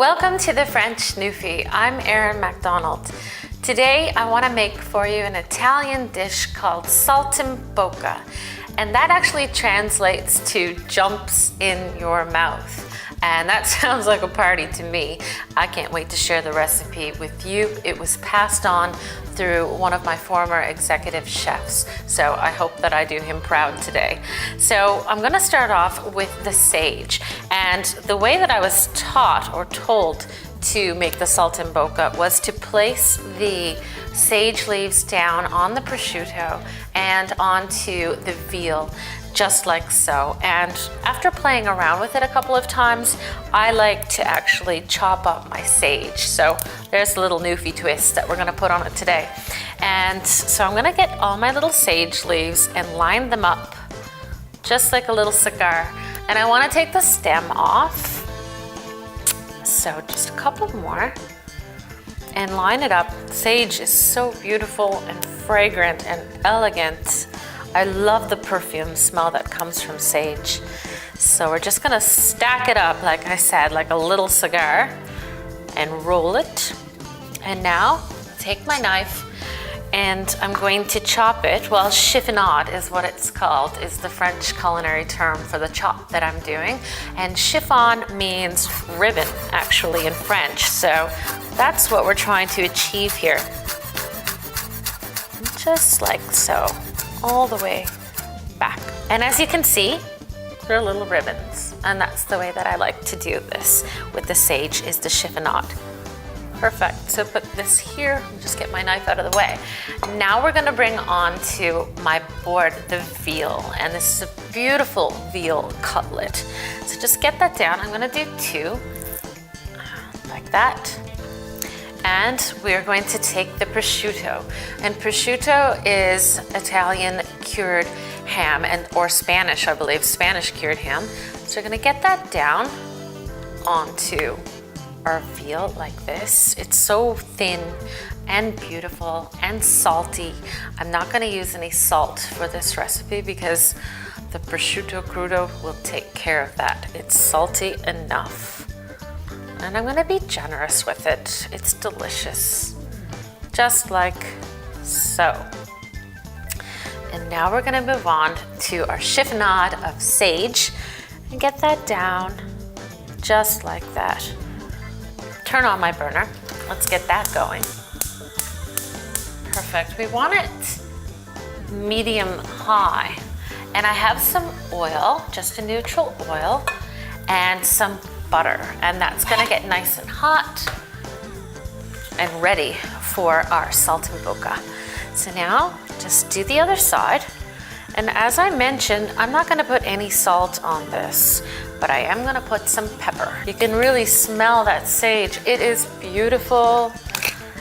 Welcome to the French Newfie. I'm Erin MacDonald. Today I want to make for you an Italian dish called Saltimbocca, and that actually translates to jumps in your mouth. And that sounds like a party to me. I can't wait to share the recipe with you. It was passed on through one of my former executive chefs, so I hope that I do him proud today. So I'm gonna start off with the sage. And the way that I was taught or told to make the saltimbocca was to place the sage leaves down on the prosciutto and onto the veal, just like so. And after playing around with it a couple of times, I like to actually chop up my sage. So there's a little newfie twist that we're gonna put on it today. And so I'm gonna get all my little sage leaves and line them up just like a little cigar. And I wanna take the stem off. So just a couple more and line it up. Sage is so beautiful and fragrant and elegant. I love the perfume smell that comes from sage. So we're just gonna stack it up, like I said, like a little cigar, and roll it. And now take my knife and I'm going to chop it. Well, chiffonade is what it's called, is the French culinary term for the chop that I'm doing. And chiffon means ribbon, actually, in French. So that's what we're trying to achieve here. Just like so, all the way back. And as you can see, they're little ribbons. And that's the way that I like to do this with the sage, is the chiffonade. Perfect. So put this here, just get my knife out of the way. Now we're gonna bring on to my board the veal, and this is a beautiful veal cutlet. So just get that down. I'm gonna do two, like that. And we're going to take the prosciutto. And prosciutto is Italian cured ham, or Spanish, I believe, Spanish cured ham. So we're gonna get that down onto our veal like this. It's so thin and beautiful and salty. I'm not gonna use any salt for this recipe because the prosciutto crudo will take care of that. It's salty enough. And I'm gonna be generous with it. It's delicious, just like so. And now we're gonna move on to our chiffonade of sage and get that down just like that. Turn on my burner. Let's get that going. Perfect. We want it medium high. And I have some oil, just a neutral oil, and some butter. And that's gonna get nice and hot and ready for our saltimbocca. So now just do the other side. And as I mentioned, I'm not gonna put any salt on this, but I am gonna put some pepper. You can really smell that sage. It is beautiful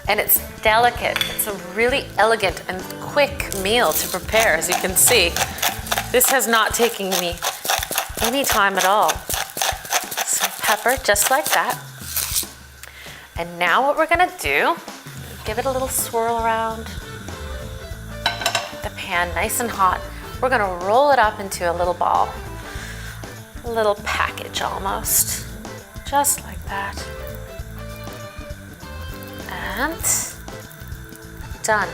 and it's delicate. It's a really elegant and quick meal to prepare, as you can see. This has not taken me any time at all. Some pepper, just like that. And now what we're gonna do, give it a little swirl around the pan, nice and hot. We're gonna roll it up into a little ball, a little package almost, just like that. And done.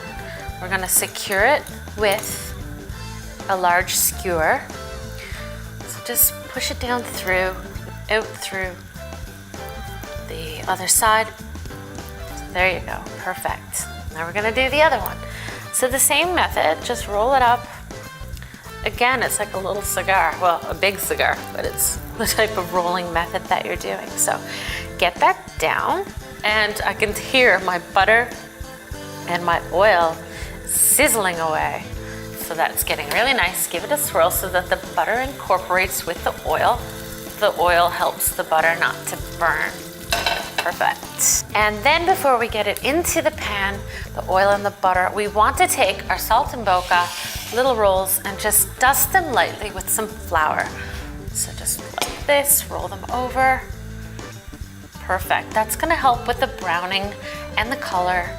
We're gonna secure it with a large skewer. So just push it down through, out through the other side. So there you go, perfect. Now we're gonna do the other one. So the same method, just roll it up. Again, it's like a little cigar, well, a big cigar, but it's the type of rolling method that you're doing. So get that down, and I can hear my butter and my oil sizzling away. So that's getting really nice. Give it a swirl so that the butter incorporates with the oil. The oil helps the butter not to burn. Perfect. And then before we get it into the pan, the oil and the butter, we want to take our saltimbocca little rolls and just dust them lightly with some flour. So just like this, roll them over. Perfect. That's gonna help with the browning and the color.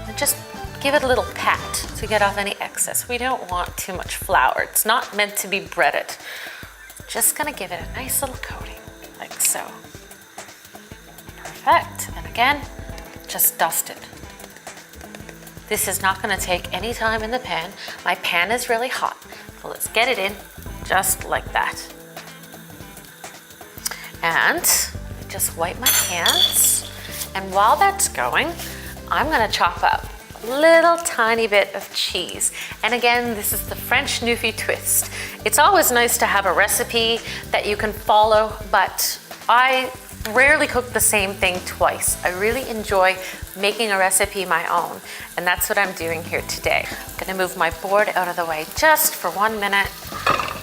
And just give it a little pat to get off any excess. We don't want too much flour. It's not meant to be breaded. Just gonna give it a nice little coating, like so. Perfect. And again, just dust it. This is not going to take any time in the pan. My pan is really hot. So let's get it in just like that. And just wipe my hands. And while that's going, I'm going to chop up a little tiny bit of cheese. And again, this is the French Newfie twist. It's always nice to have a recipe that you can follow, but I rarely cook the same thing twice. I really enjoy making a recipe my own, and that's what I'm doing here today. I'm gonna move my board out of the way just for 1 minute,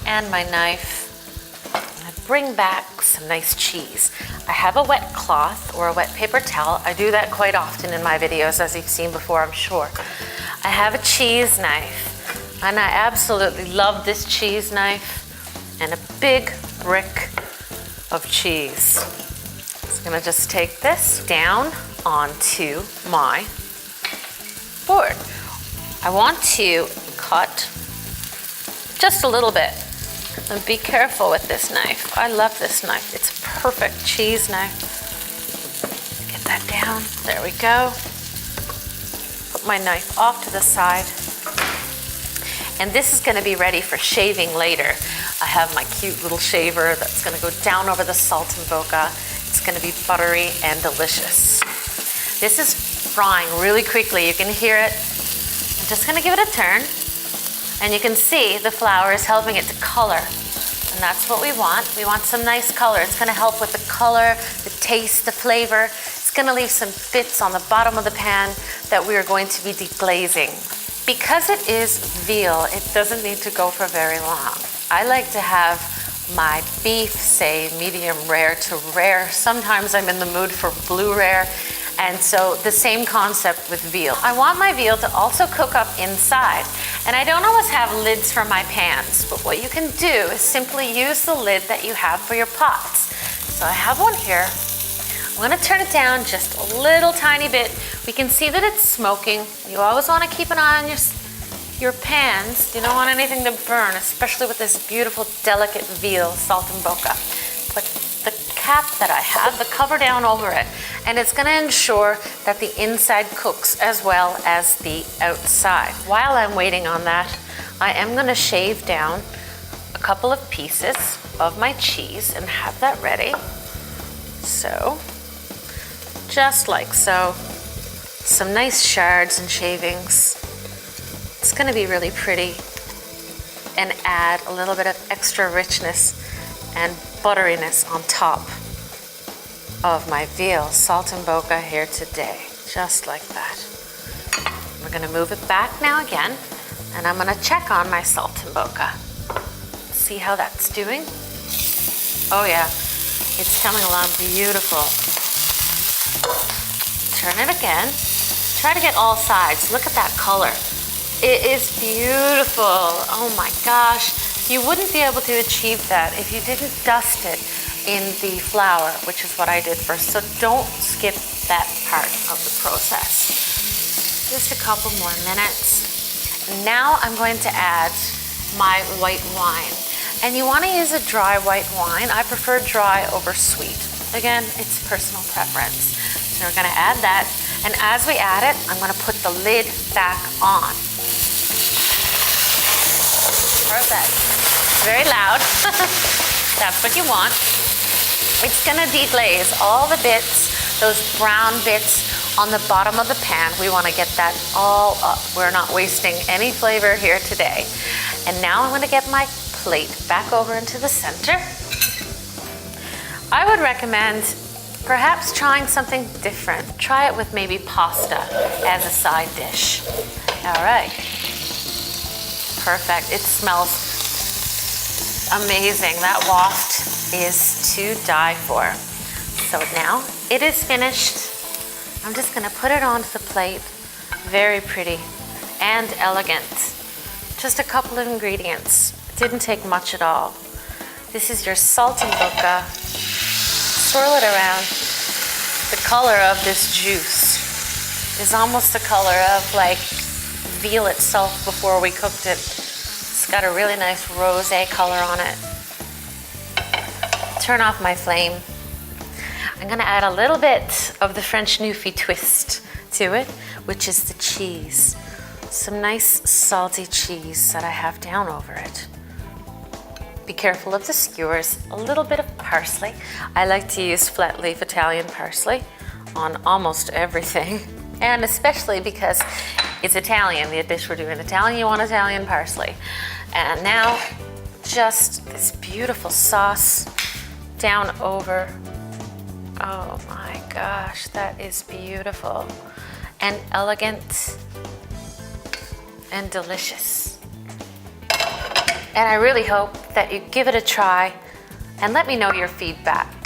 and my knife. I'm gonna bring back some nice cheese. I have a wet cloth or a wet paper towel. I do that quite often in my videos, as you've seen before, I'm sure. I have a cheese knife, and I absolutely love this cheese knife, and a big brick of cheese. I'm gonna just take this down onto my board. I want to cut just a little bit, and be careful with this knife. I love this knife. It's a perfect cheese knife. Get that down. There we go. Put my knife off to the side. And this is gonna be ready for shaving later. I have my cute little shaver that's gonna go down over the Saltimbocca. It's gonna be buttery and delicious. This is frying really quickly. You can hear it. I'm just gonna give it a turn. And you can see the flour is helping it to color. And that's what we want. We want some nice color. It's gonna help with the color, the taste, the flavor. It's gonna leave some bits on the bottom of the pan that we are going to be deglazing. Because it is veal, it doesn't need to go for very long. I like to have my beef, say medium rare to rare. Sometimes I'm in the mood for blue rare. And so the same concept with veal. I want my veal to also cook up inside. And I don't always have lids for my pans, but what you can do is simply use the lid that you have for your pots. So I have one here. I'm gonna turn it down just a little tiny bit. We can see that it's smoking. You always wanna keep an eye on your pans. You don't want anything to burn, especially with this beautiful, delicate veal Saltimbocca. Put the cap that I have, the cover down over it, and it's gonna ensure that the inside cooks as well as the outside. While I'm waiting on that, I am gonna shave down a couple of pieces of my cheese and have that ready. So, just like so. Some nice shards and shavings. It's gonna be really pretty and add a little bit of extra richness and butteriness on top of my veal Saltimbocca here today, just like that. We're gonna move it back now again, and I'm gonna check on my Saltimbocca. See how that's doing. Oh yeah, it's coming along beautiful. Turn it again. Try to get all sides. Look at that color. It is beautiful. Oh my gosh. You wouldn't be able to achieve that if you didn't dust it in the flour, which is what I did first. So don't skip that part of the process. Just a couple more minutes. Now I'm going to add my white wine. And you want to use a dry white wine. I prefer dry over sweet. Again, it's personal preference. So we're going to add that. And as we add it, I'm going to put the lid back on. Perfect. It's very loud. That's what you want. It's gonna deglaze all the bits, those brown bits on the bottom of the pan. We wanna get that all up. We're not wasting any flavor here today. And now I'm gonna get my plate back over into the center. I would recommend perhaps trying something different. Try it with maybe pasta as a side dish. All right. Perfect. It smells amazing. That waft is to die for. So now it is finished. I'm just gonna put it onto the plate. Very pretty and elegant. Just a couple of ingredients. It didn't take much at all. This is your Saltimbocca. Swirl it around. The color of this juice is almost the color of like veal itself before we cooked it. It's got a really nice rosé color on it. Turn off my flame. I'm gonna add a little bit of the French Newfie twist to it, which is the cheese. Some nice salty cheese that I have down over it. Be careful of the skewers. A little bit of parsley. I like to use flat leaf Italian parsley on almost everything. And especially because it's Italian, the dish we're doing Italian, you want Italian parsley. And now just this beautiful sauce down over. Oh my gosh, that is beautiful and elegant and delicious. And I really hope that you give it a try and let me know your feedback.